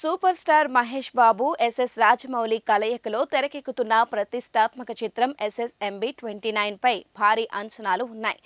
Super star Mahesh Babu SS Rajamouli కలయికలో తెరకెక్కుతున్న ప్రతిష్టాత్మక చిత్రం ఎస్ఎస్ఎంబి 29 పై భారీ అంచనాలు ఉన్నాయి.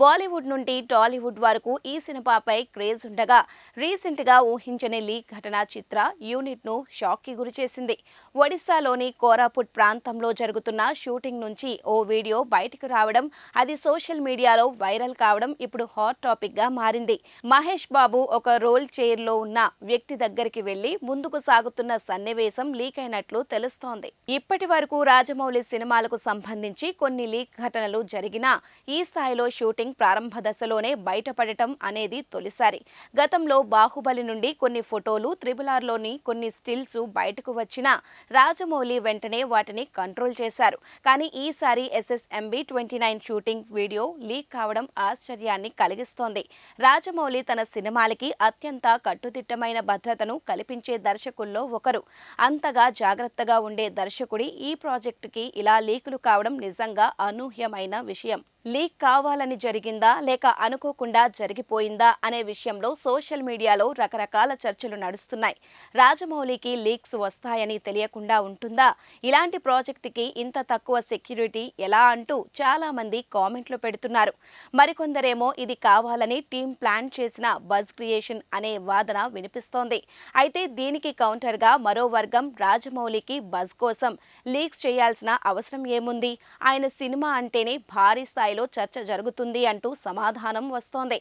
బాలీవుడ్ నుండి టాలీవుడ్ వరకు ఈ సినిమాపై క్రేజ్ ఉండగా రీసెంట్ గా ఊహించని లీక్ ఘటన చిత్ర యూనిట్ ను షాక్ కి గురిచేసింది. ఒడిశాలోని కోరాపుట్ ప్రాంతంలో జరుగుతున్న షూటింగ్ నుంచి ఓ వీడియో బయటకు రావడం, అది సోషల్ మీడియాలో వైరల్ కావడం ఇప్పుడు హాట్ టాపిక్ గా మారింది. మహేష్ బాబు ఒక రోల్ చైర్ లో ఉన్న వ్యక్తి దగ్గరికి వెళ్లి ముందుకు సాగుతున్న సన్నివేశం లీక్ అయినట్లు తెలుస్తోంది. ఇప్పటి వరకు రాజమౌళి సినిమాలకు సంబంధించి కొన్ని లీక్ ఘటనలు జరిగినా ఈ స్థాయిలో షూటింగ్ ప్రారంభ దశలోనే బయటపడటం అనేది తొలిసారి. గతంలో బాహుబలి నుండి కొన్ని ఫోటోలు, RRR లోని కొన్ని స్టిల్స్ బయటకు వచ్చినా రాజమౌళి వెంటనే వాటిని కంట్రోల్ చేశారు. కానీ ఈసారి ఎస్ఎస్ఎంబి 29 షూటింగ్ వీడియో లీక్ కావడం ఆశ్చర్యాన్ని కలిగిస్తోంది. రాజమౌళి తన సినిమాలకి అత్యంత కట్టుదిట్టమైన భద్రతను కల్పించే దర్శకుల్లో ఒకరు. అంతగా జాగ్రత్తగా ఉండే దర్శకుడి ఈ ప్రాజెక్టుకి ఇలా లీకులు కావడం నిజంగా అనూహ్యమైన విషయం. లీక్ కావాలని జరిగిందా లేక అనుకోకుండా జరిగిపోయిందా అనే విషయంలో సోషల్ మీడియాలో రకరకాల చర్చలు నడుస్తున్నాయి. రాజమౌళికి లీక్స్ వస్తాయని తెలియకుండా ఉంటుందా? ఇలాంటి ప్రాజెక్టుకి ఇంత తక్కువ సెక్యూరిటీ ఎలా అంటూ చాలా మంది కామెంట్లు పెడుతున్నారు. మరికొందరేమో ఇది కావాలని టీం ప్లాన్ చేసిన బజ్ క్రియేషన్ అనే వాదన వినిపిస్తోంది. అయితే దీనికి కౌంటర్ గా మరో వర్గం రాజమౌళికి బజ్ కోసం లీక్స్ చేయాల్సిన అవసరం ఏముంది? ఆయన సినిమా అంటేనే భారీ స్థాయిలో చర్చ జరుగుతుంది అంటూ సమాధానం వస్తోంది.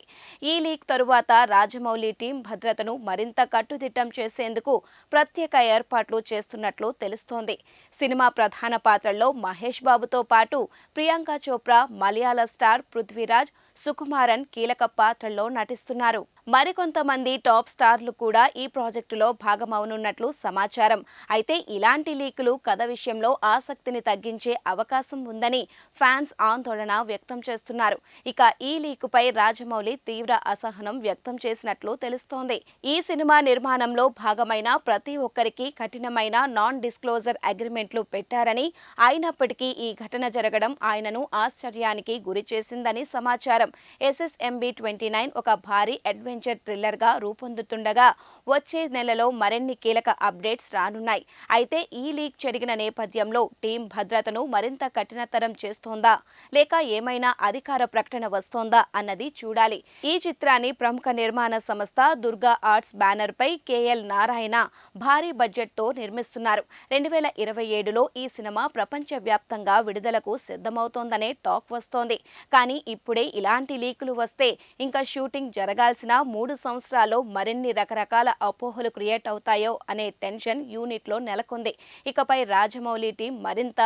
ఈ లీక్ తరువాత రాజమౌళి టీం భద్రతను మరింత కట్టుదిట్టం చేసేందుకు ప్రత్యేక ఏర్పాట్లు చేస్తున్నట్లు తెలుస్తోంది. సినిమా ప్రధాన పాత్రల్లో మహేష్ బాబుతో పాటు ప్రియాంక చోప్రా, మలయాళ స్టార్ పృథ్వీరాజ్, సుకుమారన్ కీలక పాత్రల్లో నటిస్తున్నారు. మరికొంతమంది టాప్ స్టార్లు కూడా ఈ ప్రాజెక్టులో భాగమవనున్నట్లు సమాచారం. అయితే ఇలాంటి లీకులు కథ విషయంలో ఆసక్తిని తగ్గించే అవకాశం ఉందని ఫ్యాన్స్ ఆందోళన వ్యక్తం చేస్తున్నారు. ఇక ఈ లీకుపై రాజమౌళి తీవ్ర అసహనం వ్యక్తం చేసినట్లు తెలుస్తోంది. ఈ సినిమా నిర్మాణంలో భాగమైన ప్రతి ఒక్కరికి కఠినమైన నాన్ డిస్క్లోజర్ అగ్రిమెంట్లు పెట్టారని, అయినప్పటికీ ఈ ఘటన జరగడం ఆయనను ఆశ్చర్యానికి గురి చేసిందని సమాచారం. ఎస్ఎస్ఎంబి 29 ఒక భారీ అడ్వెంచర్ థ్రిల్లర్ గా రూపొందుతుండగా వచ్చే నెలలో మరిన్ని కీలక అప్డేట్స్ రానున్నాయి. అయితే ఈ లీక్ జరిగిన నేపథ్యంలో టీం భద్రతను మరింత కఠినతరం చేస్తోందా లేక ఏమైనా అధికార ప్రకటన వస్తోందా అన్నది చూడాలి. ఈ చిత్రాన్ని ప్రముఖ నిర్మాణ సంస్థ దుర్గా ఆర్ట్స్ బ్యానర్ పై కేఎల్ నారాయణ భారీ బడ్జెట్ తో నిర్మిస్తున్నారు. 2027లో ఈ సినిమా ప్రపంచ వ్యాప్తంగా విడుదలకు సిద్ధమవుతోందనే టాక్ వస్తోంది. కానీ ఇప్పుడే ఇలాంటి లీకులు వస్తే ఇంకా షూటింగ్ జరగాల్సిన 3 సంవత్సరాల్లో మరిన్ని రకరకాల అపోహలు క్రియేట్ అవుతాయో అనే టెన్షన్ యూనిట్ లో నెలకొంది. ఇకపై రాజమౌళి టీం మరింత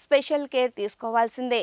స్పెషల్ కేర్ తీసుకోవాల్సిందే.